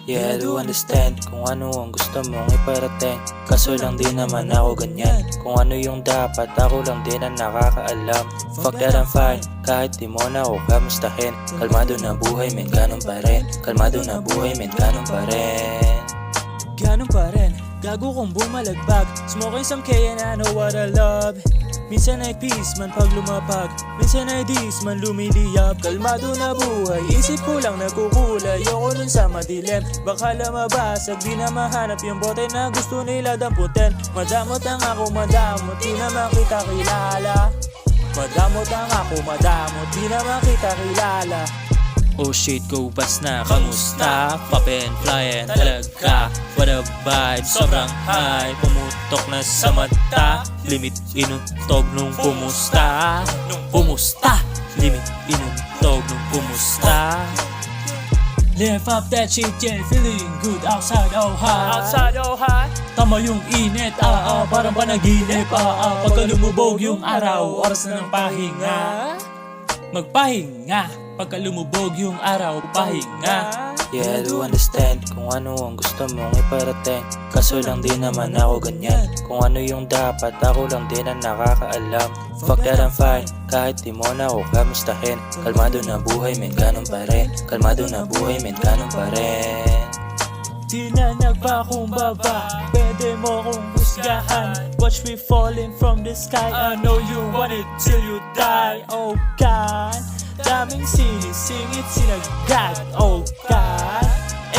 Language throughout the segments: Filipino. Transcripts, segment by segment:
Yeah, I do understand kung ano ang gusto mong iparating. Kaso lang di naman ako ganyan. Kung ano yung dapat, ako lang din ang nakakaalam. Fuck that, I'm fine, kahit di mo na ako kamustahin. Kalmado na buhay, men, ganun pa rin. Kalmado na buhay, men, ganun pa rin. Ganun pa rin, gago kong bumalagbag. Smoking some K and I know what I love. Minsan ay peace man pag lumapag, minsan ay dis man lumiliyab. Kalmado na buhay, isip ko lang nagkukulay. Ayoko nun sa madilim, baka lamabasag. Di na mahanap yung bote na gusto nila damputin. Madamot ang ako, madamot, di naman kita kilala. Madamot ang ako, madamot, di naman kita kilala. Oh shit, go bas na, kamusta? Poppin', flyin', talaga. What a vibe, sobrang high. Pumutok na sa mata. Limit inuntog nung pumusta. Limit inuntog nung pumusta. Lift up that shit, yeah, feeling good outside, oh high. Tama yung init, parang panaginip, pagka lumubog yung araw, oras na ng pahinga. Magpahinga, pagka lumubog yung araw, pahinga. Yeah, I do understand kung ano ang gusto mong iparating. Kaso lang di naman ako ganyan. Kung ano yung dapat, ako lang din ang nakakaalam. Fuck that, I'm fine, kahit di mo na ako kamustahin. Kalmado na buhay, men, ganun pa rin. Kalmado na buhay, men, ganun pa rin. Di na nagpakumbaba, pwede mo kong husgahan. Watch me falling from the sky, I know you want it till you die. Oh God, daming sinisingit sinagad. Oh God,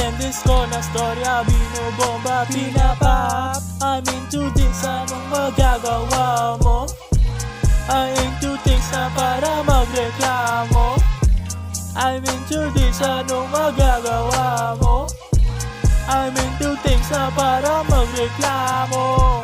endless ko na storya, binobomba, pinapap. I'm into this, anong magagawa mo? I'm into things na para magreklamo. I'm into this, anong magagawa mo? I'm into things na para magreklamo.